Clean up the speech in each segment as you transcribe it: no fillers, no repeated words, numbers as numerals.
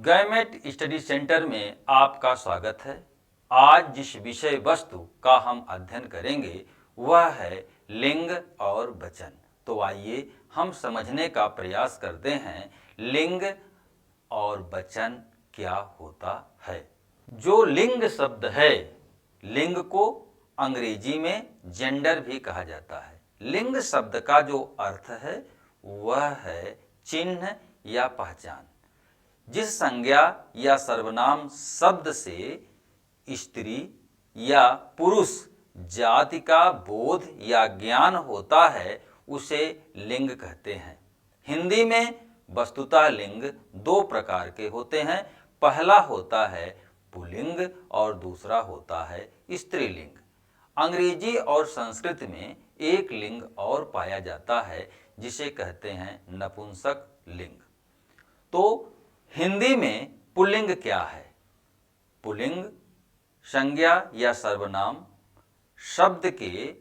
Gamete study centre में आपका स्वागत है। आज जिस विषय वस्तु का हम अध्ययन करेंगे वह है लिंग और वचन। तो आइए हम समझने का प्रयास करते हैं लिंग और वचन क्या होता है। जो लिंग शब्द है, लिंग को अंग्रेजी में जेंडर भी कहा जाता है। लिंग शब्द का जो अर्थ है वह है चिन्ह या पहचान। जिस संज्ञा या सर्वनाम शब्द से स्त्री या पुरुष जाति का बोध या ज्ञान होता है उसे लिंग कहते हैं। हिंदी में वस्तुतः लिंग दो प्रकार के होते हैं। पहला होता है पुल्लिंग और दूसरा होता है स्त्रीलिंग। अंग्रेजी और संस्कृत में एक लिंग और पाया जाता है जिसे कहते हैं नपुंसक लिंग। तो हिंदी में पुल्लिंग क्या है? पुल्लिंग संज्ञा या सर्वनाम शब्द के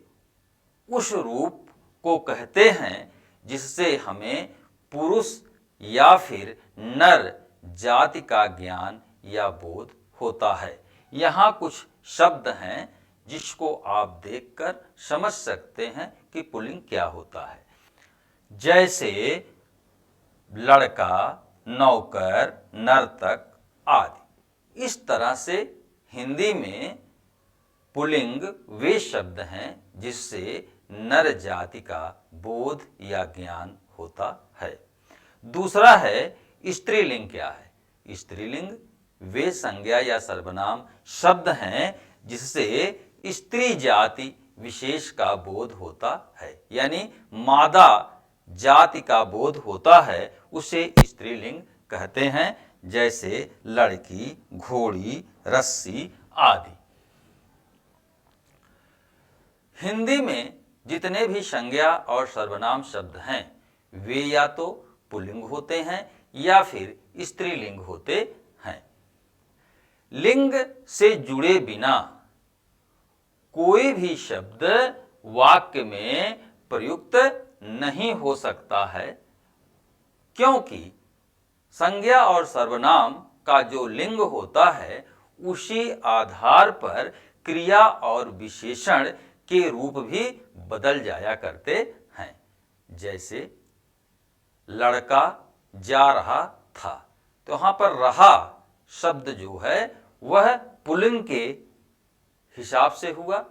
उस रूप को कहते हैं जिससे हमें पुरुष या फिर नर जाति का ज्ञान या बोध होता है। यहाँ कुछ शब्द हैं जिसको आप देखकर समझ सकते हैं कि पुल्लिंग क्या होता है। जैसे लड़का, नौकर, नर्तक आदि। इस तरह से हिंदी में पुल्लिंग वे शब्द हैं जिससे नर जाति का बोध या ज्ञान होता है। दूसरा है स्त्रीलिंग क्या है? स्त्रीलिंग वे संज्ञा या सर्वनाम शब्द हैं जिससे स्त्री जाति विशेष का बोध होता है, यानी मादा जाति का बोध होता है उसे स्त्रीलिंग कहते हैं। जैसे लड़की, घोड़ी, रस्सी आदि। हिंदी में जितने भी संज्ञा और सर्वनाम शब्द हैं वे या तो पुल्लिंग होते हैं या फिर स्त्रीलिंग होते हैं। लिंग से जुड़े बिना कोई भी शब्द वाक्य में प्रयुक्त नहीं हो सकता है, क्योंकि संज्ञा और सर्वनाम का जो लिंग होता है उसी आधार पर क्रिया और विशेषण के रूप भी बदल जाया करते हैं। जैसे लड़का जा रहा था, तो यहाँ पर रहा शब्द जो है वह पुल्लिंग के हिसाब से हुआ।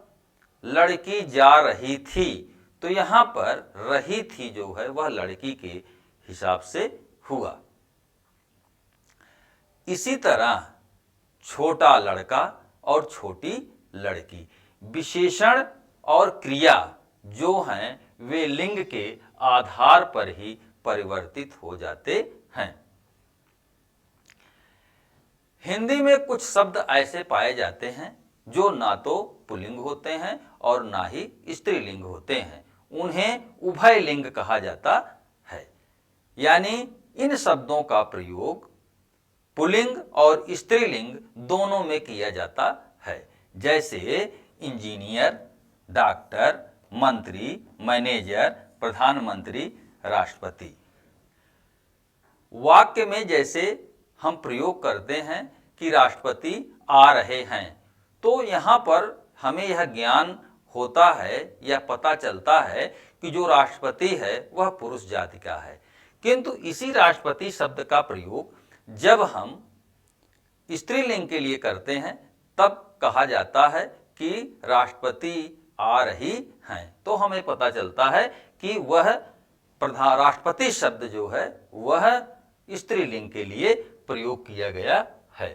लड़की जा रही थी, तो यहाँ पर रही थी जो है वह लड़की के हिसाब से हुआ। इसी तरह छोटा लड़का और छोटी लड़की, विशेषण और क्रिया जो हैं वे लिंग के आधार पर ही परिवर्तित हो जाते हैं। हिंदी में कुछ शब्द ऐसे पाए जाते हैं जो ना तो पुल्लिंग होते हैं और ना ही स्त्रीलिंग होते हैं, उन्हें उभय लिंग कहा जाता है। यानी इन शब्दों का प्रयोग पुल्लिंग और स्त्रीलिंग दोनों में किया जाता है। जैसे इंजीनियर, डॉक्टर, मंत्री, मैनेजर, प्रधानमंत्री, राष्ट्रपति। वाक्य में जैसे हम प्रयोग करते हैं कि राष्ट्रपति आ रहे हैं, तो यहाँ पर हमें यह ज्ञान होता है या पता चलता है कि जो राष्ट्रपति है वह पुरुष जाति का है। किंतु इसी राष्ट्रपति शब्द का प्रयोग जब हम स्त्रीलिंग के लिए करते हैं तब कहा जाता है कि राष्ट्रपति आ रही हैं, तो हमें पता चलता है कि वह राष्ट्रपति शब्द जो है वह स्त्रीलिंग के लिए प्रयोग किया गया है।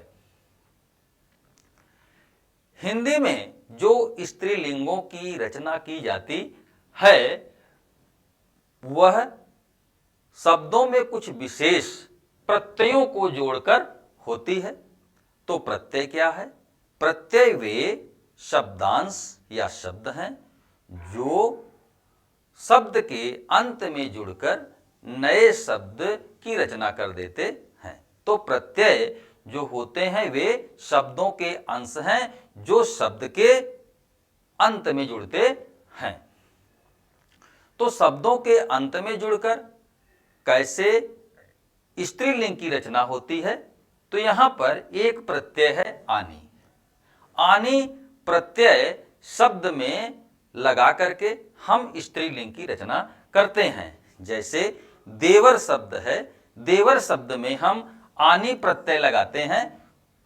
हिंदी में जो स्त्रीलिंगों की रचना की जाती है वह शब्दों में कुछ विशेष प्रत्ययों को जोड़कर होती है। तो प्रत्यय क्या है? प्रत्यय वे शब्दांश या शब्द हैं जो शब्द के अंत में जुड़कर नए शब्द की रचना कर देते हैं। तो प्रत्यय जो होते हैं वे शब्दों के अंश हैं जो शब्द के अंत में जुड़ते हैं। तो शब्दों के अंत में जुड़कर कैसे स्त्रीलिंग की रचना होती है तो यहां पर एक प्रत्यय है आनी। आनी प्रत्यय शब्द में लगा करके हम स्त्रीलिंग की रचना करते हैं। जैसे देवर शब्द है, देवर शब्द में हम आनी प्रत्यय लगाते हैं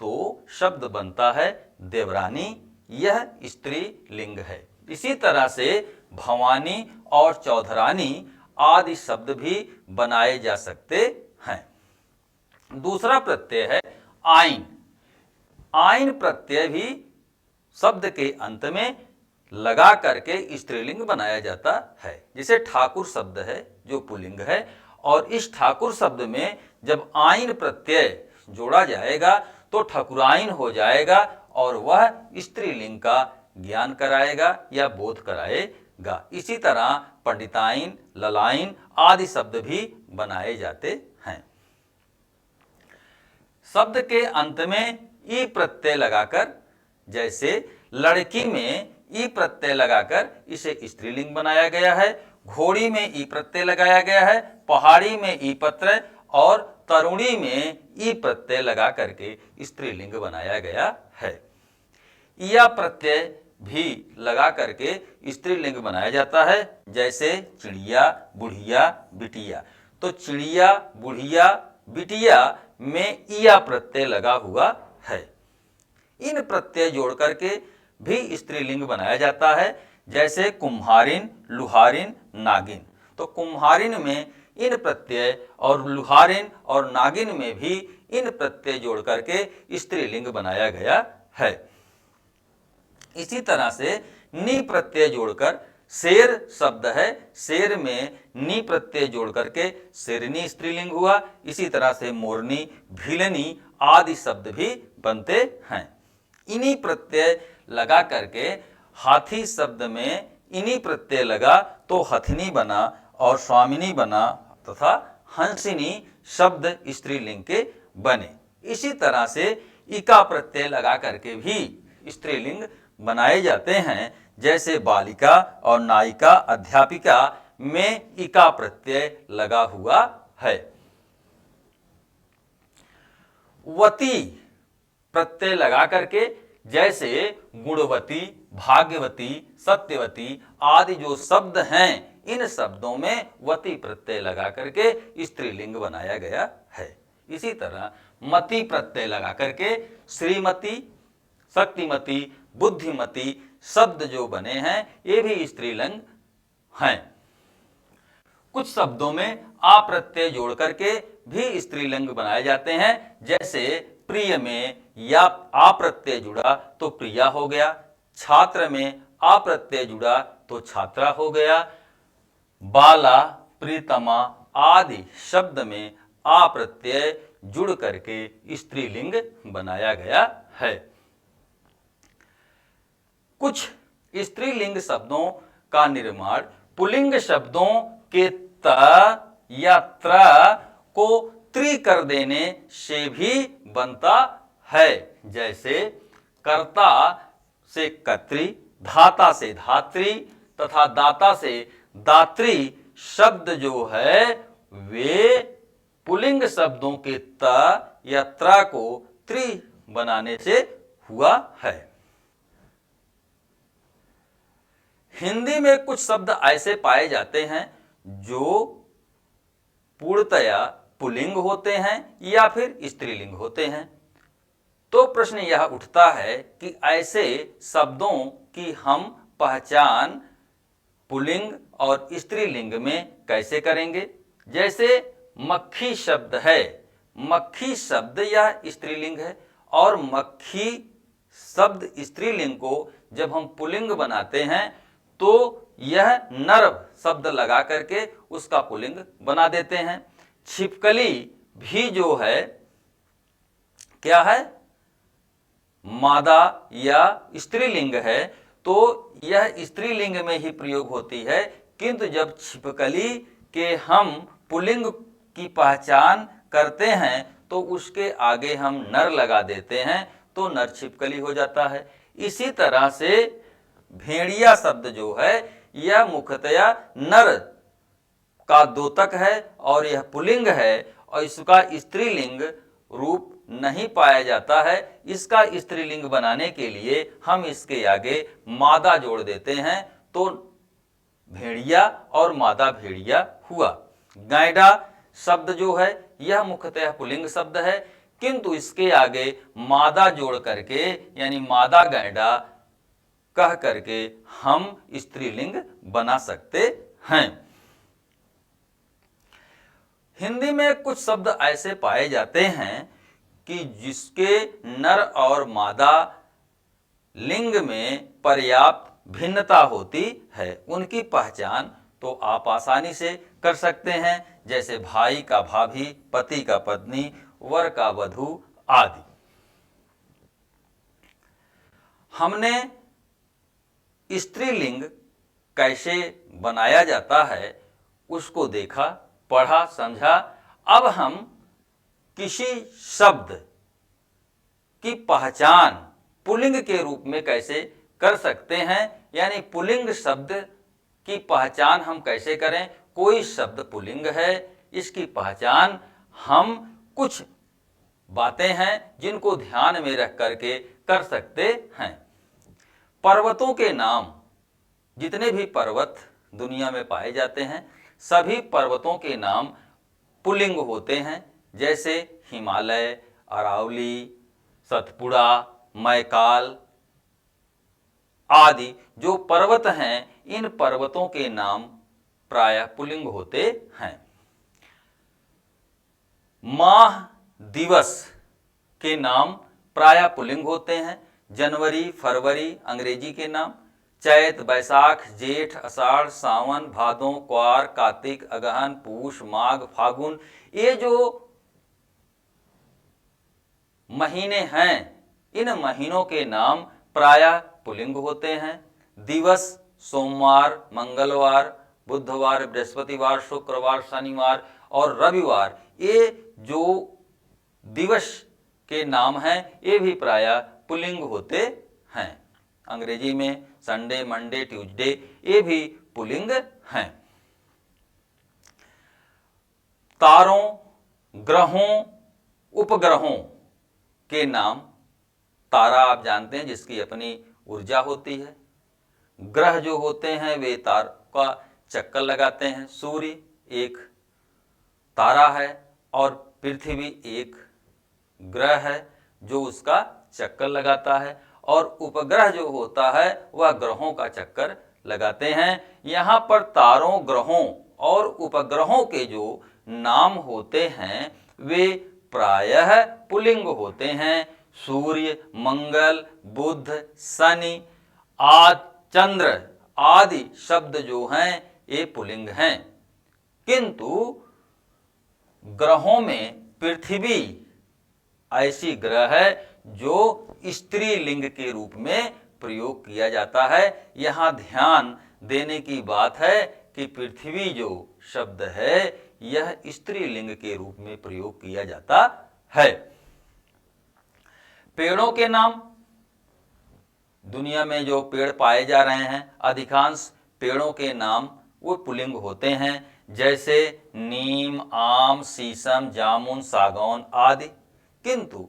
तो शब्द बनता है देवरानी, यह स्त्रीलिंग है। इसी तरह से भवानी और चौधरानी आदि शब्द भी बनाए जा सकते हैं। दूसरा प्रत्यय है आइन। आइन प्रत्यय भी शब्द के अंत में लगा करके स्त्रीलिंग बनाया जाता है। जैसे ठाकुर शब्द है जो पुल्लिंग है, और इस ठाकुर शब्द में जब आइन प्रत्यय जोड़ा जाएगा तो ठकुराइन हो जाएगा और वह स्त्रीलिंग का ज्ञान कराएगा या बोध कराएगा। इसी तरह पंडिताइन, ललाइन आदि शब्द भी बनाए जाते हैं। शब्द के अंत में ई प्रत्यय लगाकर, जैसे लड़की में ई प्रत्यय लगाकर इसे स्त्रीलिंग बनाया गया है, घोड़ी में ई प्रत्यय लगाया गया है, पहाड़ी में ई प्रत्यय और तरुणी में ई प्रत्यय लगा करके स्त्रीलिंग बनाया गया है। या प्रत्यय भी लगा करके स्त्रीलिंग बनाया जाता है। जैसे चिड़िया, बुढ़िया, बिटिया। तो चिड़िया, बुढ़िया, बिटिया में इया प्रत्यय लगा हुआ है। इन प्रत्यय जोड़ करके भी स्त्रीलिंग बनाया जाता है। जैसे कुम्हारिन, लुहारिन, नागिन। तो कुम्हारिन में इन प्रत्यय और लुहारिन और नागिन में भी इन प्रत्यय जोड़ करके स्त्रीलिंग बनाया गया है। इसी तरह से नी प्रत्यय जोड़कर शेर शब्द है, शेर में नी प्रत्यय जोड़ करके शेरनी स्त्रीलिंग हुआ। इसी तरह से मोरनी, भीलनी आदि शब्द भी बनते हैं। इन्हीं प्रत्यय लगा करके हाथी शब्द में इन्हीं प्रत्यय लगा तो हथिनी बना और स्वामिनी बना तथा हंसिनी शब्द स्त्रीलिंग के बने। इसी तरह से इका प्रत्यय लगा करके भी स्त्रीलिंग बनाए जाते हैं। जैसे बालिका और नायिका, अध्यापिका में इका प्रत्यय लगा हुआ है। वती प्रत्यय लगा करके, जैसे गुणवती, भाग्यवती, सत्यवती आदि जो शब्द हैं, इन शब्दों में वती प्रत्यय लगा करके स्त्रीलिंग बनाया गया है। इसी तरह मति प्रत्यय लगा करके श्रीमती, शक्तिमती, बुद्धिमती शब्द जो बने हैं ये भी स्त्रीलिंग हैं। कुछ शब्दों में आ प्रत्यय जोड़ करके भी स्त्रीलिंग बनाए जाते हैं। जैसे प्रिय में या आ प्रत्यय जुड़ा तो प्रिया हो गया, छात्र में आ प्रत्यय जुड़ा तो छात्रा हो गया, बाला, प्रीतमा आदि शब्द में आ प्रत्यय जुड़ करके स्त्रीलिंग बनाया गया है। कुछ स्त्रीलिंग शब्दों का निर्माण पुल्लिंग शब्दों के त या त्र को त्रि कर देने से भी बनता है। जैसे कर्ता से कर्त्री, धाता से धात्री तथा दाता से दात्री शब्द जो है वे पुल्लिंग शब्दों के त या त्र को त्रि बनाने से हुआ है। हिंदी में कुछ शब्द ऐसे पाए जाते हैं जो पूर्णतया पुल्लिंग होते हैं या फिर स्त्रीलिंग होते हैं। तो प्रश्न यह उठता है कि ऐसे शब्दों की हम पहचान पुल्लिंग और स्त्रीलिंग में कैसे करेंगे। जैसे मक्खी शब्द है, मक्खी शब्द यह स्त्रीलिंग है और मक्खी शब्द स्त्रीलिंग को जब हम पुल्लिंग बनाते हैं तो यह नर शब्द लगा करके उसका पुल्लिंग बना देते हैं। छिपकली भी जो है क्या है, मादा या स्त्रीलिंग है, तो यह स्त्रीलिंग में ही प्रयोग होती है। किंतु जब छिपकली के हम पुल्लिंग की पहचान करते हैं तो उसके आगे हम नर लगा देते हैं तो नर छिपकली हो जाता है। इसी तरह से भेड़िया शब्द जो है यह मुख्यतया नर का द्योतक है और यह पुल्लिंग है और इसका स्त्रीलिंग रूप नहीं पाया जाता है, इसका स्त्रीलिंग बनाने के लिए हम इसके आगे मादा जोड़ देते हैं, तो भेड़िया और मादा भेड़िया हुआ। गैंडा शब्द जो है यह मुख्यतः पुल्लिंग शब्द है, किंतु इसके आगे मादा जोड़ करके यानी मादा गैंडा कह करके हम स्त्रीलिंग बना सकते हैं। हिंदी में कुछ शब्द ऐसे पाए जाते हैं कि जिसके नर और मादा लिंग में पर्याप्त भिन्नता होती है, उनकी पहचान तो आप आसानी से कर सकते हैं, जैसे भाई का भाभी, पति का पत्नी, वर का वधू आदि। हमने स्त्रीलिंग कैसे बनाया जाता है उसको देखा, पढ़ा, समझा। अब हम किसी शब्द की पहचान पुल्लिंग के रूप में कैसे कर सकते हैं, यानी पुल्लिंग शब्द की पहचान हम कैसे करें। कोई शब्द पुल्लिंग है, इसकी पहचान हम कुछ बातें हैं जिनको ध्यान में रख करके कर सकते हैं। पर्वतों के नाम, जितने भी पर्वत दुनिया में पाए जाते हैं सभी पर्वतों के नाम पुल्लिंग होते हैं, जैसे हिमालय, अरावली, सतपुड़ा, मैकाल आदि जो पर्वत हैं, इन पर्वतों के नाम प्रायः पुल्लिंग होते हैं। माह दिवस के नाम प्रायः पुल्लिंग होते हैं, जनवरी, फरवरी अंग्रेजी के नाम, चैत, बैसाख, जेठ, आषाढ़, सावन, भादों, क्वार, कार्तिक, अगहन, पूष, माघ, फागुन, ये जो महीने हैं इन महीनों के नाम प्रायः पुल्लिंग होते हैं। दिवस सोमवार, मंगलवार, बुधवार, बृहस्पतिवार, शुक्रवार, शनिवार और रविवार, ये जो दिवस के नाम हैं ये भी प्रायः पुल्लिंग होते हैं। अंग्रेजी में संडे, मंडे, ट्यूसडे ये भी पुल्लिंग हैं। तारों, ग्रहों, उपग्रहों के नाम, तारा आप जानते हैं जिसकी अपनी ऊर्जा होती है। ग्रह जो होते हैं वे तार का चक्कर लगाते हैं। सूर्य एक तारा है और पृथ्वी एक ग्रह है जो उसका चक्कर लगाता है, और उपग्रह जो होता है वह ग्रहों का चक्कर लगाते हैं। यहाँ पर तारों, ग्रहों और उपग्रहों के जो नाम होते हैं वे प्रायः पुल्लिंग होते हैं। सूर्य, मंगल, बुध, शनि, चंद्र आदि शब्द जो हैं ये पुल्लिंग हैं, किंतु ग्रहों में पृथ्वी ऐसी ग्रह है जो स्त्रीलिंग के रूप में प्रयोग किया जाता है। यहाँ ध्यान देने की बात है कि पृथ्वी जो शब्द है यह स्त्रीलिंग के रूप में प्रयोग किया जाता है। पेड़ों के नाम, दुनिया में जो पेड़ पाए जा रहे हैं अधिकांश पेड़ों के नाम वो पुल्लिंग होते हैं, जैसे नीम, आम, शीशम, जामुन, सागौन आदि। किंतु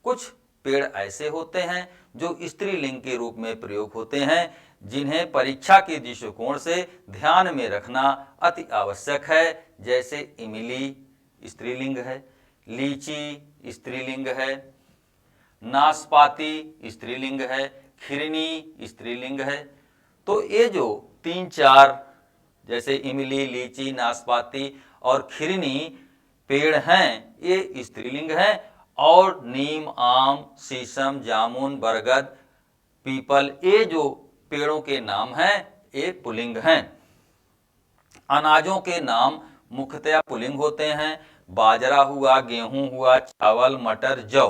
कुछ पेड़ ऐसे होते हैं जो स्त्रीलिंग के रूप में प्रयोग होते हैं, जिन्हें परीक्षा के दृष्टिकोण से ध्यान में रखना अति आवश्यक है, जैसे इमली स्त्रीलिंग है, लीची स्त्रीलिंग है, नाशपाती स्त्रीलिंग है, खिरनी स्त्रीलिंग है। तो ये जो 3-4 जैसे इमली, लीची, नाशपाती और खिरनी पेड़ हैं ये स्त्रीलिंग हैं, और नीम, आम, शीशम, जामुन, बरगद, पीपल ये जो पेड़ों के नाम हैं ये पुल्लिंग हैं। अनाजों के नाम मुख्यतः पुल्लिंग होते हैं, बाजरा हुआ, गेहूं हुआ, चावल, मटर, जौ।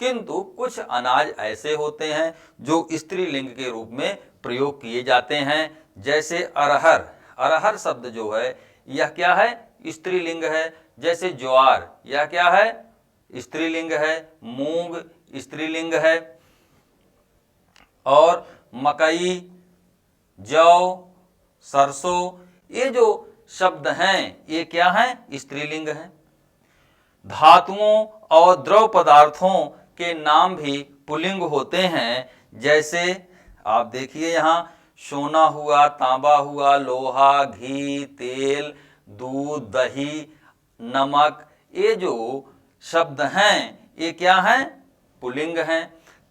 किंतु कुछ अनाज ऐसे होते हैं जो स्त्रीलिंग के रूप में प्रयोग किए जाते हैं, जैसे अरहर। अरहर शब्द जो है यह क्या है, स्त्रीलिंग है। जैसे ज्वार, यह क्या है, स्त्रीलिंग है। मूंग स्त्रीलिंग है। और मकई, जौ, सरसों ये जो शब्द हैं ये क्या हैं, स्त्रीलिंग हैं। धातुओं और द्रव पदार्थों के नाम भी पुल्लिंग होते हैं। जैसे आप देखिए यहाँ सोना हुआ, तांबा हुआ, लोहा, घी, तेल, दूध, दही, नमक, ये जो शब्द हैं ये क्या हैं? पुल्लिंग हैं।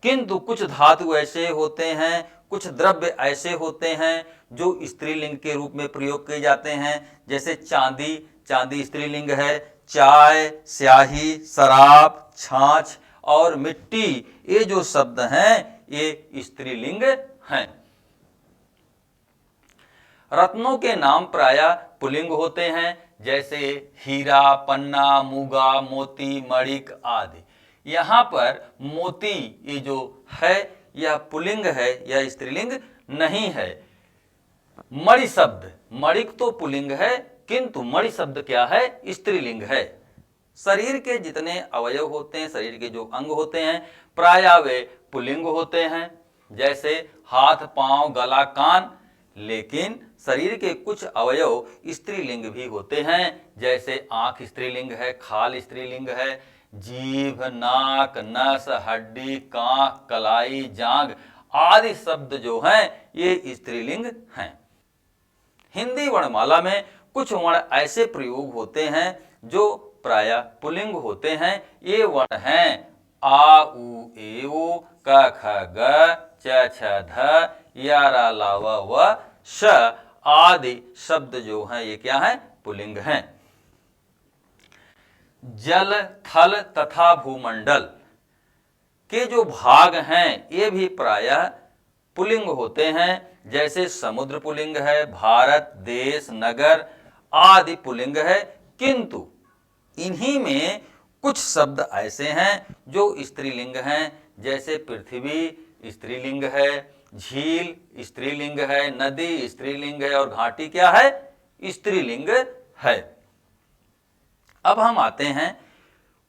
किंतु कुछ धातु ऐसे होते हैं, कुछ द्रव्य ऐसे होते हैं जो स्त्रीलिंग के रूप में प्रयोग किए जाते हैं। जैसे चांदी, चांदी स्त्रीलिंग है। चाय, स्याही, शराब, छाछ और मिट्टी, ये जो शब्द हैं ये स्त्रीलिंग हैं। रत्नों के नाम प्रायः पुल्लिंग होते हैं। जैसे हीरा, पन्ना, मूंगा, मोती, मणिक आदि। यहाँ पर मोती ये जो है यह पुल्लिंग है, यह स्त्रीलिंग नहीं है। मणि शब्द, मणिक तो पुल्लिंग है किंतु मणि शब्द क्या है? स्त्रीलिंग है। शरीर के जितने अवयव होते हैं, शरीर के जो अंग होते हैं प्रायः वे पुल्लिंग होते हैं। जैसे हाथ, पांव, गला, कान। लेकिन शरीर के कुछ अवयव स्त्रीलिंग भी होते हैं। जैसे आंख स्त्रीलिंग है, खाल स्त्रीलिंग है, जीभ, नाक, नस, हड्डी, कांख, कलाई, जांघ आदि शब्द जो हैं ये स्त्रीलिंग हैं। हिंदी वर्णमाला में कुछ वर्ण ऐसे प्रयोग होते हैं जो प्रायः पुल्लिंग होते हैं। ये वर्ण हैं आ, उ, ए, ओ, क, ख, ग, च, छ, ध, य, र, ल, व, श आदि शब्द जो हैं ये क्या हैं? पुल्लिंग हैं। जल, थल तथा भूमंडल के जो भाग हैं ये भी प्रायः पुल्लिंग होते हैं। जैसे समुद्र पुल्लिंग है, भारत, देश, नगर आदि पुल्लिंग है। किंतु इन्हीं में कुछ शब्द ऐसे हैं जो स्त्रीलिंग हैं। जैसे पृथ्वी स्त्रीलिंग है, झील स्त्रीलिंग है, नदी स्त्रीलिंग है और घाटी क्या है? स्त्रीलिंग है। अब हम आते हैं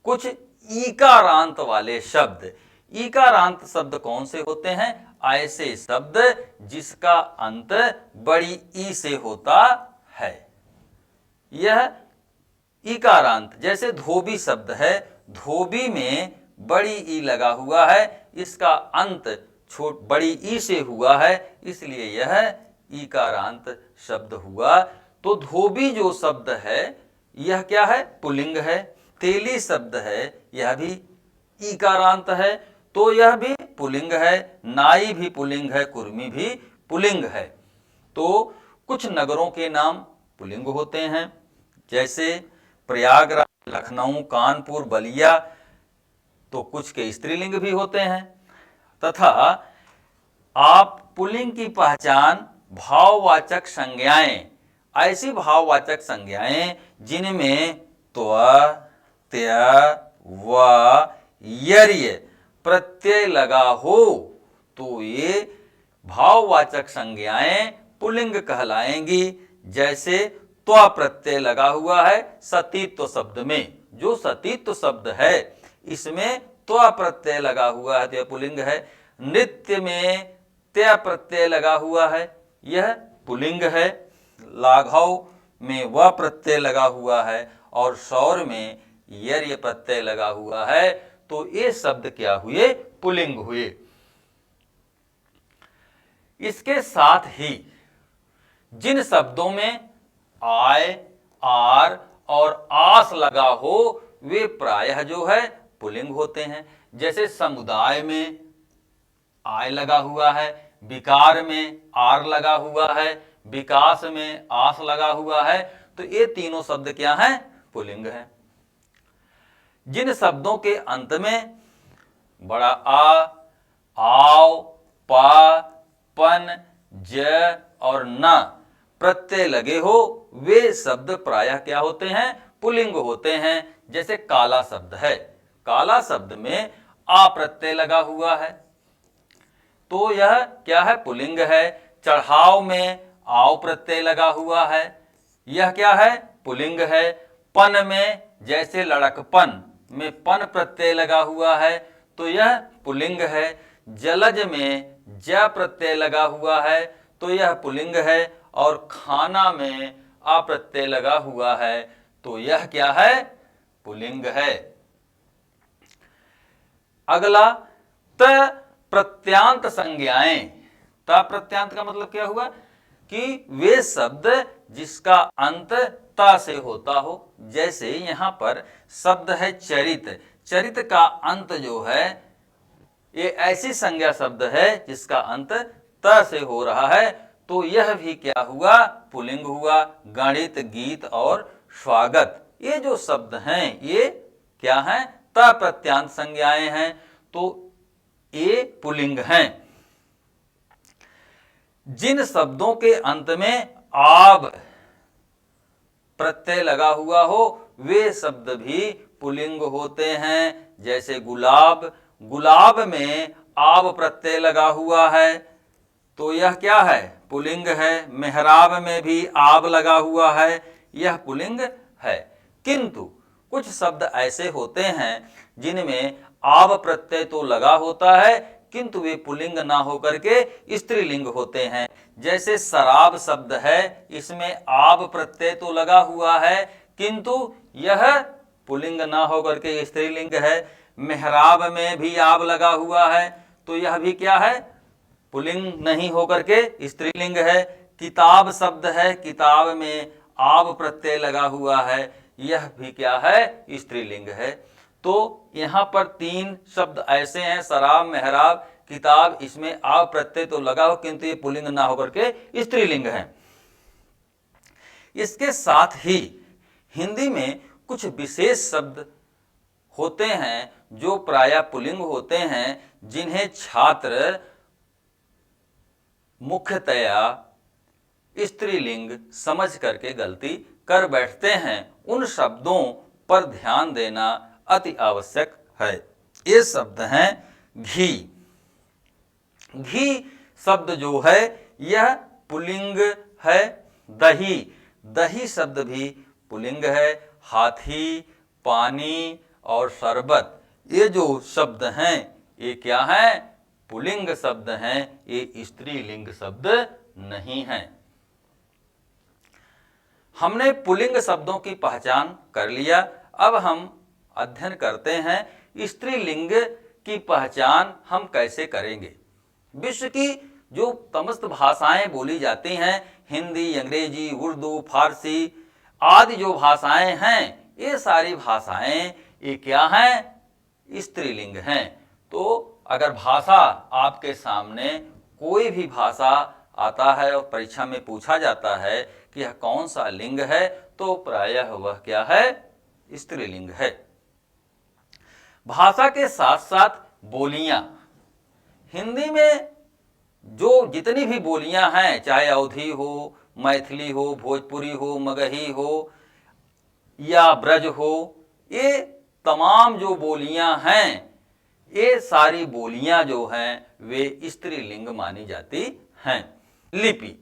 कुछ ईकारांत वाले शब्द। ईकारांत शब्द कौन से होते हैं? ऐसे शब्द जिसका अंत बड़ी ई से होता है, यह ईकारांत। जैसे धोबी शब्द है, धोबी में बड़ी ई लगा हुआ है, इसका अंत बड़ी ई से हुआ है, इसलिए यह ईकारांत शब्द हुआ। तो धोबी जो शब्द है यह क्या है? पुल्लिंग है। तेली शब्द है, यह भी ईकारांत है, तो यह भी पुल्लिंग है। नाई भी पुल्लिंग है, कुर्मी भी पुल्लिंग है। तो कुछ नगरों के नाम पुल्लिंग होते हैं। जैसे प्रयागराज, लखनऊ, कानपुर, बलिया, तो कुछ के स्त्रीलिंग भी होते हैं। तथा आप पुल्लिंग की पहचान भाववाचक संज्ञाएं, ऐसी भाववाचक संज्ञाएं जिनमें त्व, त्य, व, यर्य प्रत्यय लगा हो, तो ये भाववाचक संज्ञाएं पुल्लिंग कहलाएंगी। जैसे त्व प्रत्यय लगा हुआ है सतीत्व शब्द में, जो सतीत्व शब्द है इसमें त्व प्रत्यय लगा हुआ है तो यह पुल्लिंग है। नृत्य में त्य प्रत्यय लगा हुआ है, यह पुल्लिंग है। लाघव में व प्रत्यय लगा हुआ है और सौर में यर्य प्रत्यय लगा हुआ है, तो ये शब्द क्या हुए? पुल्लिंग हुए। इसके साथ ही जिन शब्दों में आय, आर और आस लगा हो वे प्रायः जो है पुल्लिंग होते हैं। जैसे समुदाय में आय लगा हुआ है, विकार में आर लगा हुआ है, विकास में आस लगा हुआ है, तो ये तीनों शब्द क्या हैं? पुल्लिंग हैं। जिन शब्दों के अंत में बड़ा आ, आओ, पा, पन, ज और न प्रत्यय लगे हो वे शब्द प्रायः क्या होते हैं? पुल्लिंग होते हैं। जैसे काला शब्द है, काला शब्द में आ प्रत्यय लगा हुआ है तो यह क्या है? पुल्लिंग है। चढ़ाव में आओ प्रत्यय लगा हुआ है, यह क्या है? पुल्लिंग है। पन में जैसे लड़कपन में पन प्रत्यय लगा हुआ है तो यह पुल्लिंग है। जलज में ज प्रत्यय लगा हुआ है तो यह पुल्लिंग है। और खाना में आ प्रत्यय लगा हुआ है तो यह क्या है? पुल्लिंग है। अगला त प्रत्यांत संज्ञाएं। त प्रत्यांत का मतलब क्या हुआ कि वे शब्द जिसका अंत ता से होता हो। जैसे यहां पर शब्द है चरित, चरित का अंत जो है ये ऐसी संज्ञा शब्द है जिसका अंत त से हो रहा है, तो यह भी क्या हुआ, पुल्लिंग हुआ। गणित, गीत और स्वागत, ये जो शब्द हैं ये क्या हैं, त प्रत्यांत संज्ञाएं हैं, तो ये पुल्लिंग हैं। जिन शब्दों के अंत में आब प्रत्यय लगा हुआ हो वे शब्द भी पुल्लिंग होते हैं। जैसे गुलाब, गुलाब में आब प्रत्यय लगा हुआ है तो यह क्या है, पुल्लिंग है। मेहराब में भी आब लगा हुआ है, यह पुल्लिंग है। किंतु कुछ शब्द ऐसे होते हैं जिनमें आब प्रत्यय तो लगा होता है किंतु वे पुल्लिंग ना होकर के स्त्रीलिंग होते हैं। जैसे शराब शब्द है, इसमें आब प्रत्यय तो लगा हुआ है किंतु यह पुल्लिंग ना होकर के स्त्रीलिंग है। मेहराब में भी आब लगा हुआ है तो यह भी क्या है, पुल्लिंग नहीं होकर के स्त्रीलिंग है। किताब शब्द है, किताब में आब प्रत्यय लगा हुआ है, यह भी क्या है, स्त्रीलिंग है। तो यहाँ पर तीन शब्द ऐसे हैं, शराब, मेहराब, किताब, इसमें आब प्रत्यय तो लगा हो किंतु ये पुल्लिंग ना होकर के स्त्रीलिंग है। इसके साथ ही हिंदी में कुछ विशेष शब्द होते हैं जो प्रायः पुल्लिंग होते हैं, जिन्हें छात्र मुख्यतया स्त्रीलिंग समझ करके गलती कर बैठते हैं। उन शब्दों पर ध्यान देना अति आवश्यक है। ये शब्द हैं घी। घी शब्द जो है यह पुल्लिंग है। दही, दही शब्द भी पुल्लिंग है। हाथी, पानी और शरबत, ये जो शब्द हैं ये क्या हैं, पुल्लिंग शब्द हैं, ये स्त्रीलिंग शब्द नहीं हैं। हमने पुल्लिंग शब्दों की पहचान कर लिया। अब हम अध्ययन करते हैं स्त्रीलिंग की पहचान हम कैसे करेंगे। विश्व की जो समस्त भाषाएं बोली जाती हैं, हिंदी, अंग्रेजी, उर्दू, फारसी आदि जो भाषाएं हैं, ये सारी भाषाएं ये क्या हैं, स्त्रीलिंग हैं। तो अगर भाषा आपके सामने कोई भी भाषा आता है और परीक्षा में पूछा जाता है कि यह कौन सा लिंग है, तो प्रायः वह क्या है, स्त्रीलिंग है। भाषा के साथ साथ बोलियां, हिंदी में जो जितनी भी बोलियां हैं, चाहे अवधी हो, मैथिली हो, भोजपुरी हो, मगही हो या ब्रज हो, ये तमाम जो बोलियां हैं, ये सारी बोलियां जो हैं वे स्त्रीलिंग मानी जाती हैं। लिपि,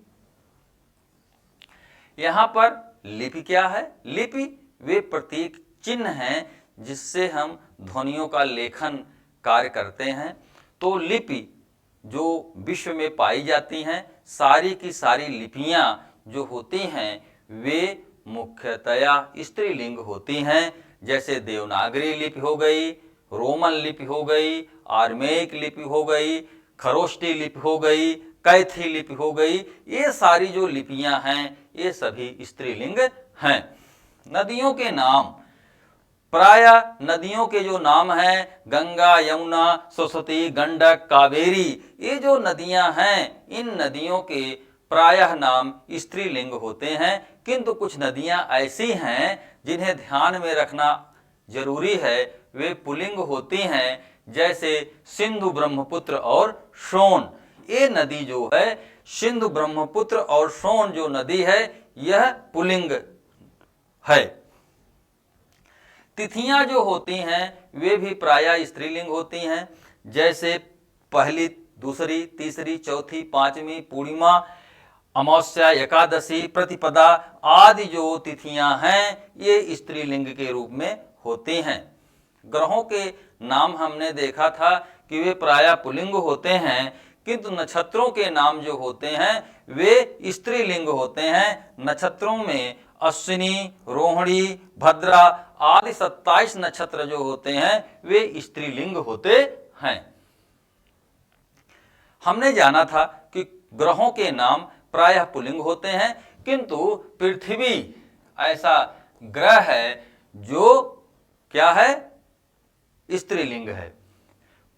यहां पर लिपि क्या है, लिपि वे प्रतीक चिन्ह हैं जिससे हम ध्वनियों का लेखन कार्य करते हैं। तो लिपि जो विश्व में पाई जाती हैं, सारी की सारी लिपियां जो होती हैं वे मुख्यतया स्त्रीलिंग होती हैं। जैसे देवनागरी लिपि हो गई, रोमन लिपि हो गई, आर्मेयिक लिपि हो गई, खरोष्टी लिपि हो गई, कैथी लिपि हो गई, ये सारी जो लिपियां हैं ये सभी स्त्रीलिंग हैं। नदियों के नाम, प्रायः नदियों के जो नाम हैं, गंगा, यमुना, सरस्वती, गंडक, कावेरी, ये जो नदियां हैं, इन नदियों के प्रायः नाम स्त्रीलिंग होते हैं। किंतु कुछ नदियां ऐसी हैं जिन्हें ध्यान में रखना जरूरी है, वे पुल्लिंग होती हैं। जैसे सिंधु, ब्रह्मपुत्र और सोन, ये नदी जो है सिंधु, ब्रह्मपुत्र और सोन जो नदी है यह पुल्लिंग है। तिथियां जो होती हैं वे भी प्रायः स्त्रीलिंग होती हैं। जैसे पहली, दूसरी, तीसरी, चौथी, पांचवी, पूर्णिमा, अमावस्या, एकादशी, प्रतिपदा आदि जो तिथियां हैं ये स्त्रीलिंग के रूप में होती हैं। ग्रहों के नाम हमने देखा था कि वे प्रायः पुल्लिंग होते हैं, किंतु नक्षत्रों के नाम जो होते हैं वे स्त्रीलिंग होते हैं। नक्षत्रों में अश्विनी, रोहिणी, भद्रा आदि 27 नक्षत्र जो होते हैं वे स्त्रीलिंग होते हैं। हमने जाना था कि ग्रहों के नाम प्रायः पुल्लिंग होते हैं, किंतु पृथ्वी ऐसा ग्रह है जो क्या है, स्त्रीलिंग है।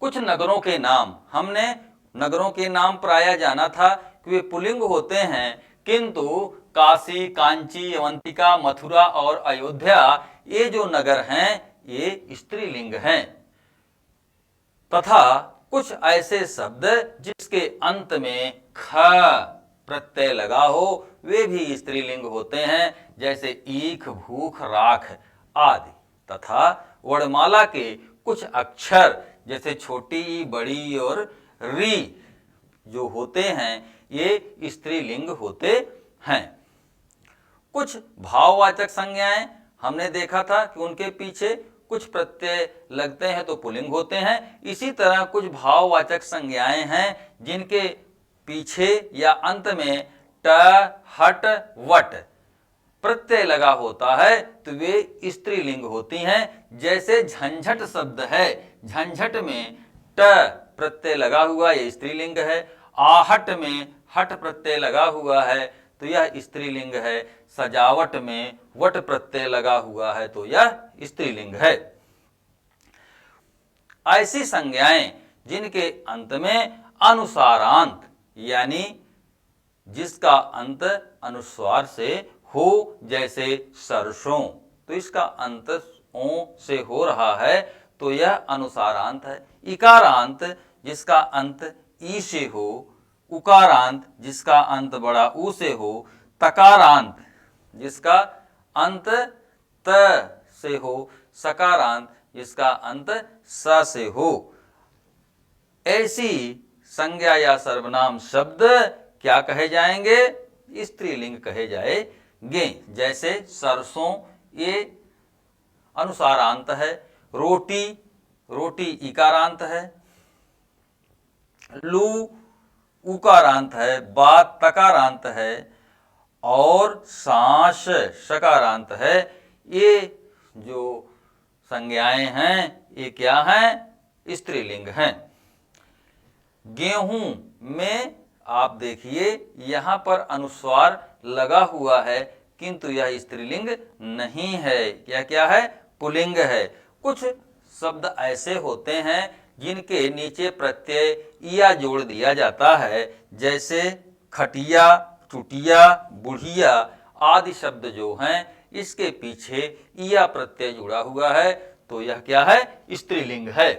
कुछ नगरों के नाम, हमने नगरों के नाम प्रायः जाना था कि वे पुल्लिंग होते हैं, किंतु काशी, कांची, अवंतिका, मथुरा और अयोध्या ये जो नगर हैं ये स्त्रीलिंग हैं। तथा कुछ ऐसे शब्द जिसके अंत में ख प्रत्यय लगा हो वे भी स्त्रीलिंग होते हैं, जैसे ईख, भूख, राख आदि। तथा वर्णमाला के कुछ अक्षर जैसे छोटी ई, बड़ी और री जो होते हैं ये स्त्रीलिंग होते हैं। कुछ भाववाचक संज्ञाएं हमने देखा था कि उनके पीछे कुछ प्रत्यय लगते हैं तो पुल्लिंग होते हैं। इसी तरह कुछ भाववाचक संज्ञाएं हैं जिनके पीछे या अंत में ट, हट, वट प्रत्यय लगा होता है तो वे स्त्रीलिंग होती हैं। जैसे झंझट शब्द है, झंझट में ट प्रत्यय लगा हुआ यह स्त्रीलिंग है। आहट में हट प्रत्यय लगा हुआ है तो यह स्त्रीलिंग है। सजावट में वट प्रत्यय लगा हुआ है तो यह स्त्रीलिंग है। ऐसी संज्ञाएं जिनके अंत में अनुसारांत यानी जिसका अंत अनुस्वार से हो, जैसे सरसों, तो इसका अंत ओ से हो रहा है तो यह अनुसारांत है। इकारांत जिसका अंत ई से हो, उकारांत जिसका अंत बड़ा ऊ से हो, तकारांत जिसका अंत त से हो, सकारांत जिसका अंत स से हो। ऐसी संज्ञा या सर्वनाम शब्द क्या कहे जाएंगे, स्त्रीलिंग कहे जाएंगे। जैसे सरसों ये अनुसारांत है, रोटी, रोटी इकारांत है, लू उकारांत है, बात तकारांत है और सांस शकारांत है। ये जो संज्ञाएं हैं ये क्या हैं, स्त्रीलिंग हैं। गेहूं में आप देखिए यहाँ पर अनुस्वार लगा हुआ है किंतु यह स्त्रीलिंग नहीं है, क्या क्या है, पुल्लिंग है। कुछ शब्द ऐसे होते हैं जिनके नीचे प्रत्यय इया जोड़ दिया जाता है, जैसे खटिया, टुटिया, बुढ़िया आदि शब्द जो हैं इसके पीछे इया प्रत्यय जुड़ा हुआ है तो यह क्या है, स्त्रीलिंग है।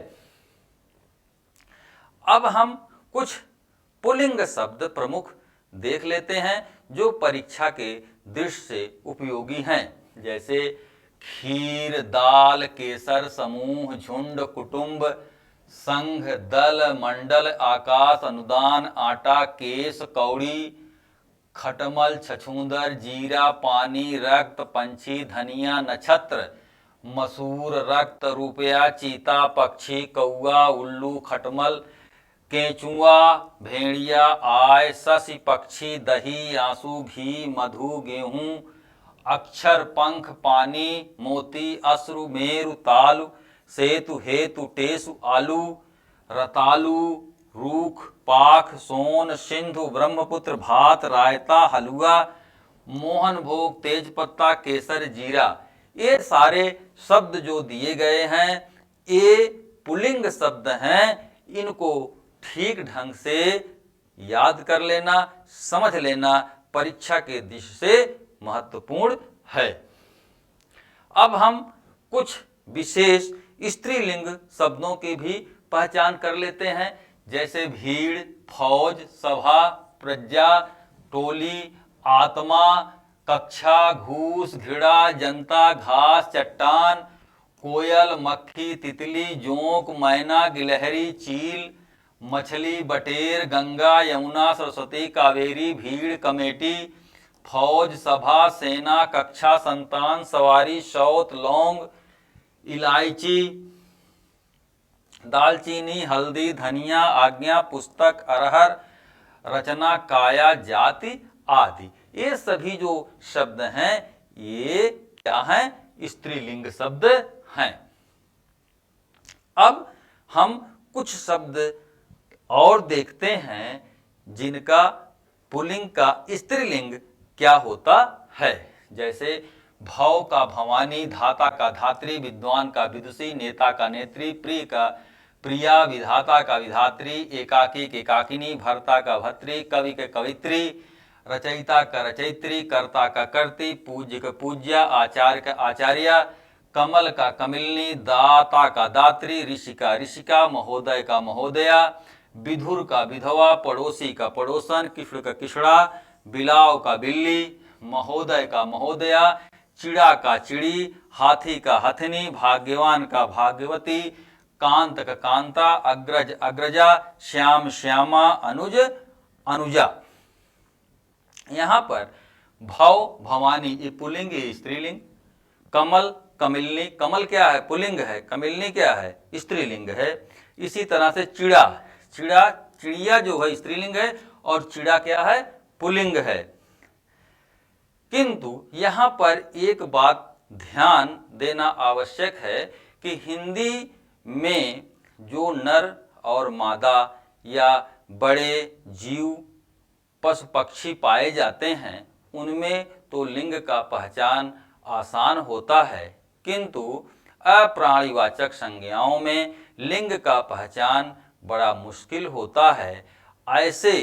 अब हम कुछ पुल्लिंग शब्द प्रमुख देख लेते हैं जो परीक्षा के दृष्टि से उपयोगी हैं। जैसे खीर, दाल, केसर, समूह, झुंड, कुटुंब, संघ, दल, मंडल, आकाश, अनुदान, आटा, केस, कौड़ी, खटमल, छछूंदर, जीरा, पानी, रक्त, पंछी, धनिया, नक्षत्र, मसूर, रक्त, रुपया, चीता, पक्षी, कौआ, उल्लू, खटमल, केंचुआ, भेड़िया, आय, शशि, पक्षी, दही, आंसू, घी, मधु, गेहूं, अक्षर, पंख, पानी, मोती, अश्रु, मेरु, तालु, सेतु, हेतु, टेसु, आलू, रतालू, रूख, पाख, सोन, सिंधु, ब्रह्मपुत्र, भात, रायता, हलवा, मोहन भोग, तेजपत्ता, केसर, जीरा। ये सारे शब्द जो दिए गए हैं ये पुल्लिंग शब्द हैं। इनको ठीक ढंग से याद कर लेना, समझ लेना परीक्षा के दृष्टि से महत्वपूर्ण है। अब हम कुछ विशेष स्त्रीलिंग शब्दों की भी पहचान कर लेते हैं। जैसे भीड़, फौज, सभा, प्रजा, टोली, आत्मा, कक्षा, घूस, घिड़ा, जनता, घास, चट्टान, कोयल, मक्खी, तितली, जोंक, मैना, गिलहरी, चील, मछली, बटेर, गंगा, यमुना, सरस्वती, कावेरी, भीड़, कमेटी, फौज, सभा, सेना, कक्षा, संतान, सवारी, शौत, लौंग, इलायची, दालचीनी, हल्दी, धनिया, आज्ञा, पुस्तक, अरहर, रचना, काया, जाति आदि। ये सभी जो शब्द हैं ये क्या हैं, स्त्रीलिंग शब्द हैं। अब हम कुछ शब्द और देखते हैं जिनका पुल्लिंग का स्त्रीलिंग क्या होता है। जैसे भव का भवानी, धाता का धात्री, विद्वान का विदुषी, नेता का नेत्री, प्रिय का प्रिया, विधाता का विधात्री, एकाकी के एकाकिनी, भर्ता का भर्त्री, कवि के कवित्री, रचयिता का रचयित्री, कर्ता का कर्ती, पूज्य का पूज्या, आचार्य का आचार्या, कमल का कमिलनी, दाता का दात्री, ऋषि का ऋषिका, महोदय का महोदया, विधुर का विधवा, पड़ोसी का पड़ोसन, कृष्ण का कृष्णा, बिलाव का बिल्ली, महोदय का महोदया, चिड़ा का चिड़ी, हाथी का हथनी, भाग्यवान का भाग्यवती, कांत का कांता, अग्रज अग्रजा, श्याम श्यामा, अनुज अनुजा। यहाँ पर भव भवानी ये पुल्लिंग ये स्त्रीलिंग, कमल कमिलनी, कमल क्या है पुल्लिंग है, कमिलनी क्या है स्त्रीलिंग है। इसी तरह से चिड़ा, चिड़ा चिड़िया जो है स्त्रीलिंग है और चिड़ा क्या है पुल्लिंग है। किंतु यहाँ पर एक बात ध्यान देना आवश्यक है कि हिंदी में जो नर और मादा या बड़े जीव पशु पक्षी पाए जाते हैं उनमें तो लिंग का पहचान आसान होता है, किंतु अप्राणीवाचक संज्ञाओं में लिंग का पहचान बड़ा मुश्किल होता है। ऐसे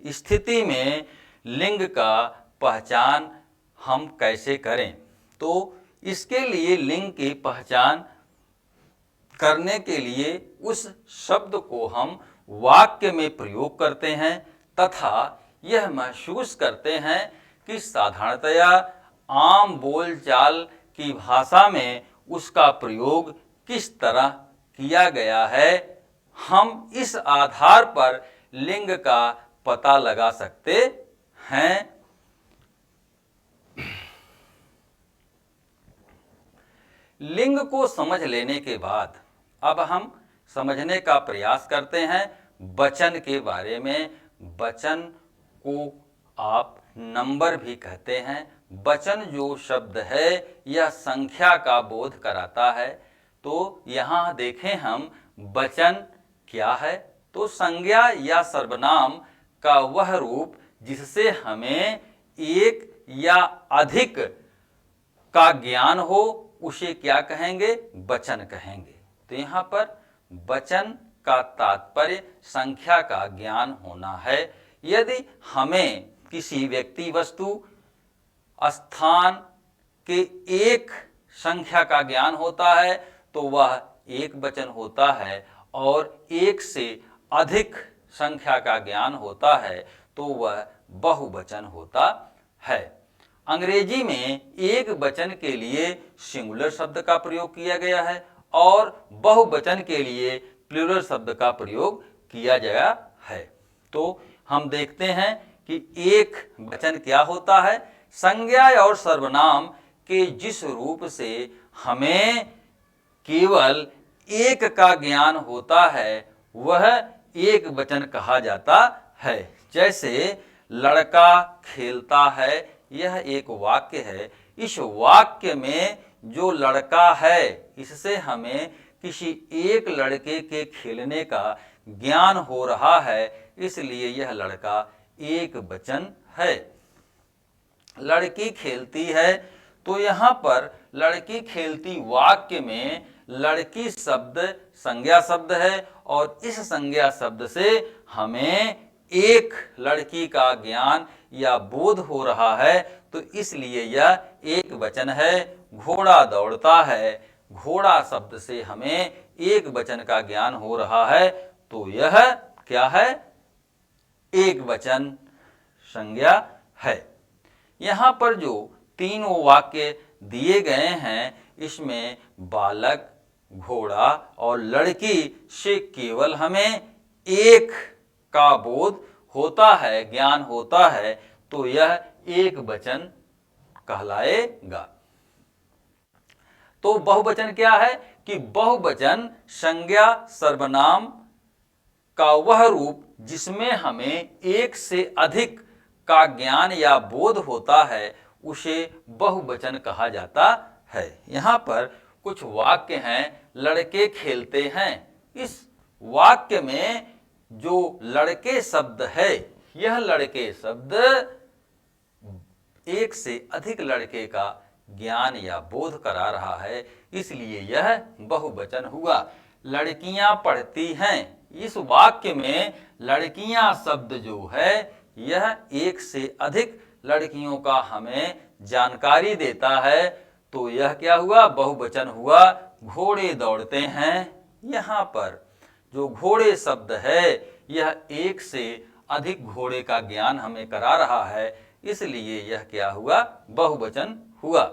स्थिति में लिंग का पहचान हम कैसे करें? तो इसके लिए लिंग की पहचान करने के लिए उस शब्द को हम वाक्य में प्रयोग करते हैं तथा यह महसूस करते हैं कि साधारणतया आम बोलचाल की भाषा में उसका प्रयोग किस तरह किया गया है। हम इस आधार पर लिंग का पता लगा सकते हैं। लिंग को समझ लेने के बाद अब हम समझने का प्रयास करते हैं वचन के बारे में। वचन को आप नंबर भी कहते हैं। वचन जो शब्द है यह संख्या का बोध कराता है। तो यहाँ देखें हम वचन क्या है, तो संज्ञा या सर्वनाम का वह रूप जिससे हमें एक या अधिक का ज्ञान हो उसे क्या कहेंगे, वचन कहेंगे। तो यहाँ पर वचन का तात्पर्य संख्या का ज्ञान होना है। यदि हमें किसी व्यक्ति वस्तु स्थान के एक संख्या का ज्ञान होता है तो वह एक वचन होता है, और एक से अधिक संख्या का ज्ञान होता है तो वह बहुवचन होता है। अंग्रेजी में एक वचन के लिए सिंगुलर शब्द का प्रयोग किया गया है और बहुवचन के लिए प्लूरल शब्द का प्रयोग किया गया है। तो हम देखते हैं कि एक वचन क्या होता है। संज्ञा और सर्वनाम के जिस रूप से हमें केवल एक का ज्ञान होता है वह एक वचन कहा जाता है। जैसे लड़का खेलता है, यह एक वाक्य है। इस वाक्य में जो लड़का है इससे हमें किसी एक लड़के के खेलने का ज्ञान हो रहा है, इसलिए यह लड़का एक वचन है। लड़की खेलती है, तो यहाँ पर लड़की खेलती वाक्य में लड़की शब्द संज्ञा शब्द है और इस संज्ञा शब्द से हमें एक लड़की का ज्ञान या बोध हो रहा है, तो इसलिए यह एक वचन है। घोड़ा दौड़ता है, घोड़ा शब्द से हमें एक वचन का ज्ञान हो रहा है, तो यह क्या है, एक वचन संज्ञा है। यहाँ पर जो तीनों वाक्य दिए गए हैं इसमें बालक, घोड़ा और लड़की से केवल हमें एक का बोध होता है, ज्ञान होता है, तो यह एक वचन कहलाएगा। तो बहुवचन क्या है कि बहुवचन संज्ञा सर्वनाम का वह रूप जिसमें हमें एक से अधिक का ज्ञान या बोध होता है उसे बहुवचन कहा जाता है। यहाँ पर कुछ वाक्य हैं, लड़के खेलते हैं। इस वाक्य में जो लड़के शब्द है, यह लड़के शब्द एक से अधिक लड़के का ज्ञान या बोध करा रहा है, इसलिए यह बहुवचन हुआ। लड़कियां पढ़ती हैं, इस वाक्य में लड़कियां शब्द जो है यह एक से अधिक लड़कियों का हमें जानकारी देता है, तो यह क्या हुआ? बहुवचन हुआ। घोड़े दौड़ते हैं, यहाँ पर जो घोड़े शब्द है यह एक से अधिक घोड़े का ज्ञान हमें करा रहा है, इसलिए यह क्या हुआ? बहुवचन हुआ।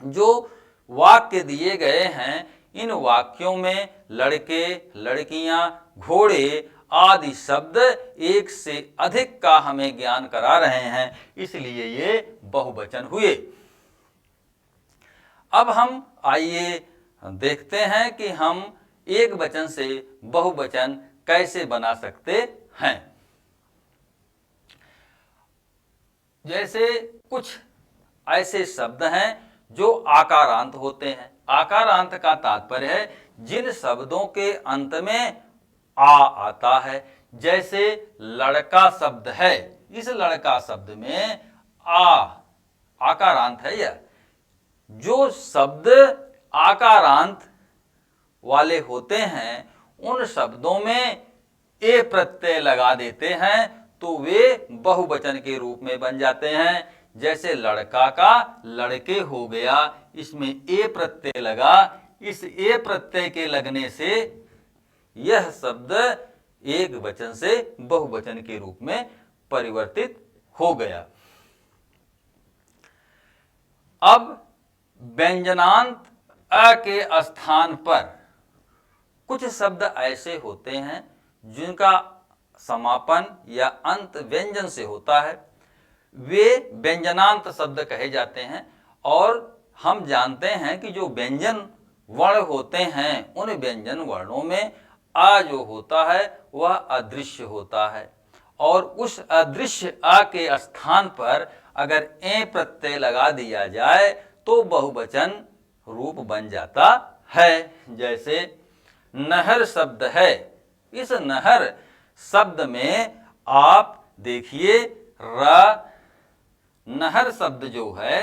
जो वाक्य दिए गए हैं, इन वाक्यों में लड़के, लड़कियां, घोड़े आदि शब्द एक से अधिक का हमें ज्ञान करा रहे हैं, इसलिए ये बहुवचन हुए। अब हम आइए देखते हैं कि हम एक वचन से बहुवचन कैसे बना सकते हैं। जैसे कुछ ऐसे शब्द हैं जो आकारांत होते हैं। आकारांत का तात्पर्य है जिन शब्दों के अंत में आ आता है। जैसे लड़का शब्द है, इस लड़का शब्द में आकारांत है। यह जो शब्द आकारांत वाले होते हैं उन शब्दों में ए प्रत्यय लगा देते हैं तो वे बहुवचन के रूप में बन जाते हैं। जैसे लड़का का लड़के हो गया, इसमें ए प्रत्यय लगा, इस ए प्रत्यय के लगने से यह शब्द एक वचन से बहुवचन के रूप में परिवर्तित हो गया। अब व्यंजनांत अ के स्थान पर कुछ शब्द ऐसे होते हैं जिनका समापन या अंत व्यंजन से होता है, वे व्यंजनांत शब्द कहे जाते हैं। और हम जानते हैं कि जो व्यंजन वर्ण होते हैं उन व्यंजन वर्णों में आ जो होता है वह अदृश्य होता है, और उस अदृश्य आ के स्थान पर अगर ए प्रत्यय लगा दिया जाए तो बहुवचन रूप बन जाता है। जैसे नहर शब्द है, इस नहर शब्द में आप देखिए नहर शब्द जो है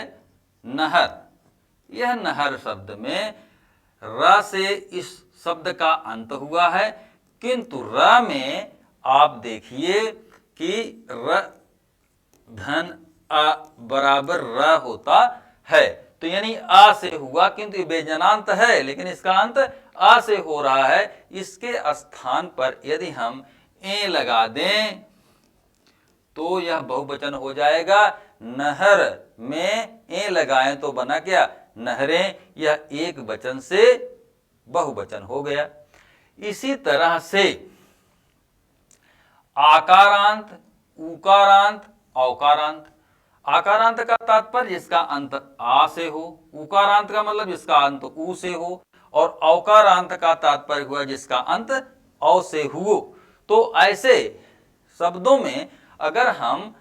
नहर, यह नहर शब्द में र से इस शब्द का अंत हुआ है, किंतु र में आप देखिए कि र धन आ बराबर र होता है, तो यानी आ से हुआ, किंतु ये व्यंजनांत है लेकिन इसका अंत आ से हो रहा है। इसके स्थान पर यदि हम ए लगा दें तो यह बहुवचन हो जाएगा। नहर में ए लगाएं तो बना क्या? नहरें। यह एक वचन से बहुवचन हो गया। इसी तरह से आकारांत, उकारांत, औकारांत। आकारांत का तात्पर्य जिसका अंत आ से हो, उकारांत का मतलब जिसका अंत उ से हो, और औकारांत का तात्पर्य हुआ जिसका अंत औ से हो। तो ऐसे शब्दों में अगर हम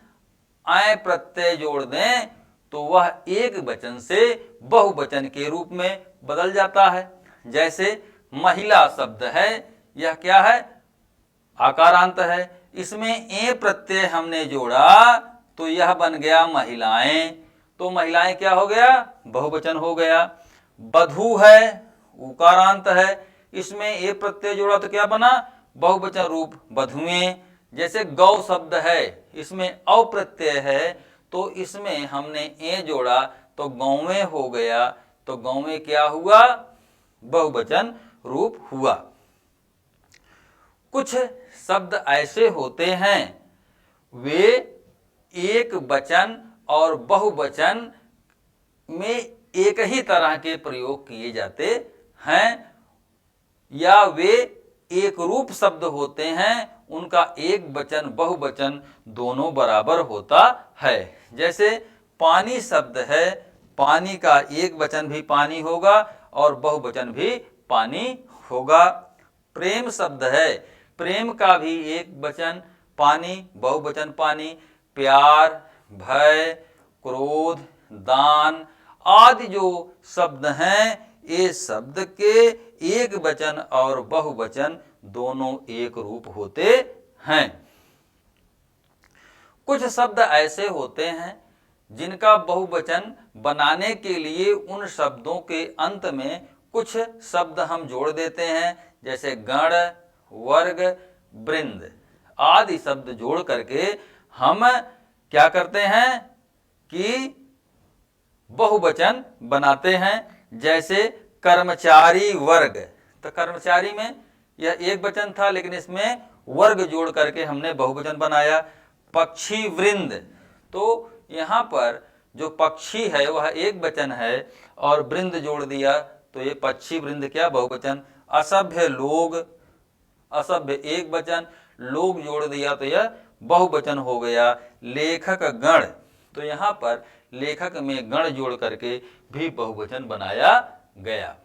आय प्रत्यय जोड़ दें तो वह एक वचन से बहुवचन के रूप में बदल जाता है। जैसे महिला शब्द है, यह क्या है? आकारांत है, इसमें ए प्रत्यय हमने जोड़ा तो यह बन गया महिलाएं, तो महिलाएं क्या हो गया? बहुवचन हो गया। बधू है, उकारांत है, इसमें ए प्रत्यय जोड़ा तो क्या बना? बहुवचन रूप बधुएं। जैसे गौ शब्द है, इसमें औ प्रत्यय है तो इसमें हमने ए जोड़ा तो गौवें हो गया, तो गौवें क्या हुआ? बहुवचन रूप हुआ। कुछ शब्द ऐसे होते हैं वे एक वचन और बहुवचन में एक ही तरह के प्रयोग किए जाते हैं, या वे एक रूप शब्द होते हैं, उनका एक वचन बहुवचन दोनों बराबर होता है। जैसे पानी शब्द है, पानी का एक वचन भी पानी होगा और बहुवचन भी पानी होगा। प्रेम शब्द है, प्रेम का भी एक वचन पानी, बहुवचन पानी। प्यार, भय, क्रोध, दान आदि जो शब्द हैं ये शब्द के एक वचन और बहुवचन दोनों एक रूप होते हैं। कुछ शब्द ऐसे होते हैं जिनका बहुवचन बनाने के लिए उन शब्दों के अंत में कुछ शब्द हम जोड़ देते हैं, जैसे गण, वर्ग, वृंद आदि शब्द जोड़ करके हम क्या करते हैं कि बहुवचन बनाते हैं। जैसे कर्मचारी वर्ग, तो कर्मचारी में यह एक वचन था लेकिन इसमें वर्ग जोड़ करके हमने बहुवचन बनाया। पक्षी वृंद, तो यहाँ पर जो पक्षी है वह एक वचन है और वृंद जोड़ दिया तो ये पक्षी वृंद क्या बहुवचन। असभ्य लोग, असभ्य एक वचन, लोग जोड़ दिया तो यह बहुवचन हो गया। लेखक गण, तो यहाँ पर लेखक में गण जोड़ करके भी बहुवचन बनाया गया।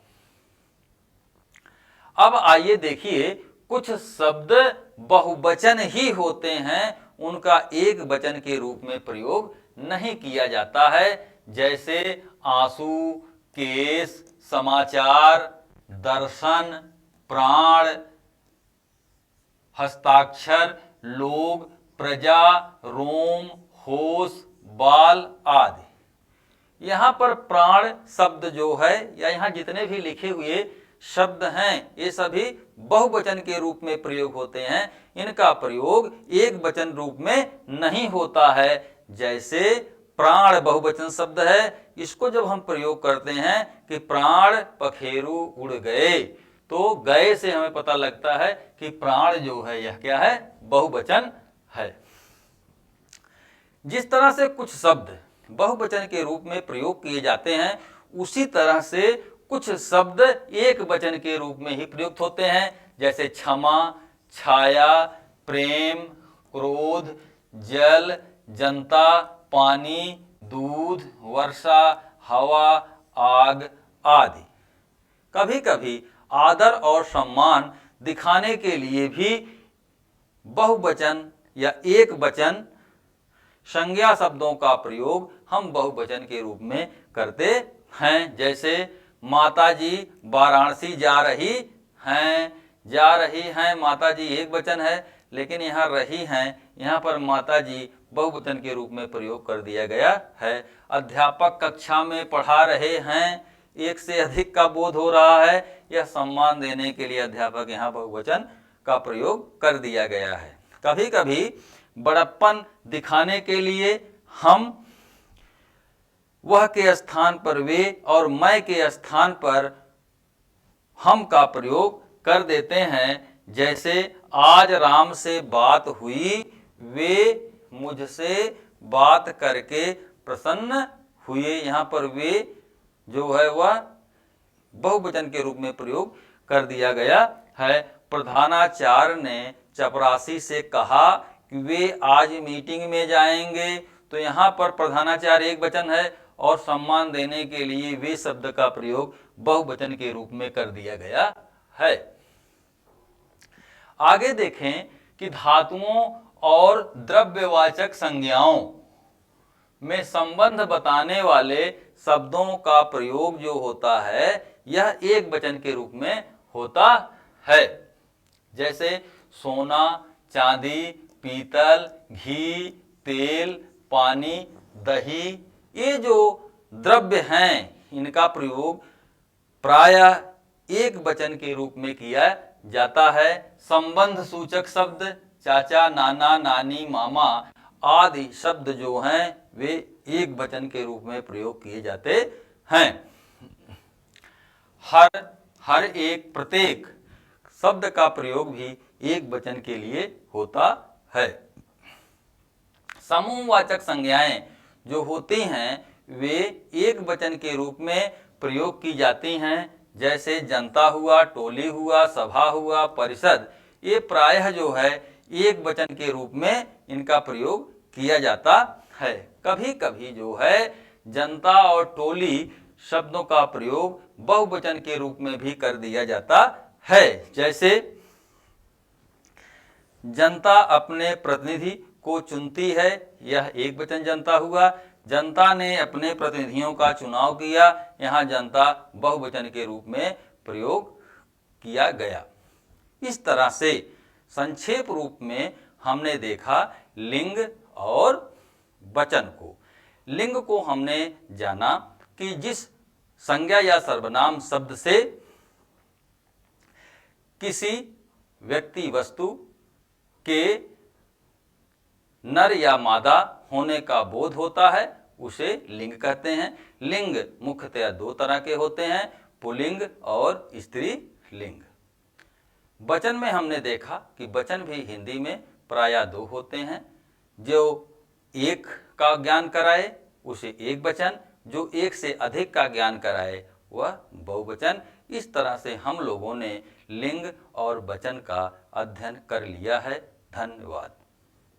अब आइए देखिए कुछ शब्द बहुवचन ही होते हैं, उनका एक वचन के रूप में प्रयोग नहीं किया जाता है। जैसे आंसू, केस, समाचार, दर्शन, प्राण, हस्ताक्षर, लोग, प्रजा, रोम, होश, बाल आदि। यहाँ पर प्राण शब्द जो है या यहाँ जितने भी लिखे हुए शब्द हैं ये सभी बहुवचन के रूप में प्रयोग होते हैं, इनका प्रयोग एक वचन रूप में नहीं होता है। जैसे प्राण बहुवचन शब्द है, इसको जब हम प्रयोग करते हैं कि प्राण पखेरु उड़ गए, तो गए से हमें पता लगता है कि प्राण जो है यह क्या है, बहुवचन है। जिस तरह से कुछ शब्द बहुवचन के रूप में प्रयोग किए जाते हैं, उसी तरह से कुछ शब्द एक वचन के रूप में ही प्रयुक्त होते हैं। जैसे क्षमा, छाया, प्रेम, क्रोध, जल, जनता, पानी, दूध, वर्षा, हवा, आग आदि। कभी कभी आदर और सम्मान दिखाने के लिए भी बहुवचन या एक वचन संज्ञा शब्दों का प्रयोग हम बहुवचन के रूप में करते हैं। जैसे माता जी वाराणसी जा रही हैं, जा रही हैं माता जी एक वचन है, लेकिन यहाँ रही हैं, यहाँ पर माता जी बहुवचन के रूप में प्रयोग कर दिया गया है। अध्यापक कक्षा में पढ़ा रहे हैं, एक से अधिक का बोध हो रहा है, यह सम्मान देने के लिए अध्यापक यहाँ बहुवचन का प्रयोग कर दिया गया है। कभी कभी बड़प्पन दिखाने के लिए हम वह के स्थान पर वे और मैं के स्थान पर हम का प्रयोग कर देते हैं। जैसे आज राम से बात हुई, वे मुझसे बात करके प्रसन्न हुए, यहाँ पर वे जो है वह बहुवचन के रूप में प्रयोग कर दिया गया है। प्रधानाचार्य ने चपरासी से कहा कि वे आज मीटिंग में जाएंगे, तो यहाँ पर प्रधानाचार्य एक वचन है और सम्मान देने के लिए वे शब्द का प्रयोग बहुवचन के रूप में कर दिया गया है। आगे देखें कि धातुओं और द्रव्यवाचक संज्ञाओं में संबंध बताने वाले शब्दों का प्रयोग जो होता है यह एक वचन के रूप में होता है। जैसे सोना, चांदी, पीतल, घी, तेल, पानी, दही, ये जो द्रव्य हैं इनका प्रयोग प्रायः एक वचन के रूप में किया जाता है। संबंध सूचक शब्द चाचा, नाना, नानी, मामा आदि शब्द जो हैं वे एक वचन के रूप में प्रयोग किए जाते हैं। हर एक प्रत्येक शब्द का प्रयोग भी एक वचन के लिए होता है। समूहवाचक संज्ञाएं जो होती हैं वे एक वचन के रूप में प्रयोग की जाती हैं। जैसे जनता हुआ, टोली हुआ, सभा हुआ, परिषद, ये प्रायः जो है एक वचन के रूप में इनका प्रयोग किया जाता है। कभी कभी जो है जनता और टोली शब्दों का प्रयोग बहुवचन के रूप में भी कर दिया जाता है। जैसे जनता अपने प्रतिनिधि को चुनती है, यह एक वचन जनता हुआ। जनता ने अपने प्रतिनिधियों का चुनाव किया। यहाँ जनता बहुवचन के रूप में प्रयोग किया गया। इस तरह से संक्षेप रूप में हमने देखा लिंग और वचन को। लिंग को हमने जाना कि जिस संज्ञा या सर्वनाम शब्द से किसी व्यक्ति वस्तु के नर या मादा होने का बोध होता है उसे लिंग कहते हैं। लिंग मुख्यतया दो तरह के होते हैं, पुल्लिंग और स्त्रीलिंग। वचन में हमने देखा कि वचन भी हिंदी में प्रायः दो होते हैं। जो एक का ज्ञान कराए उसे एक वचन, जो एक से अधिक का ज्ञान कराए वह बहुवचन। इस तरह से हम लोगों ने लिंग और वचन का अध्ययन कर लिया है। धन्यवाद।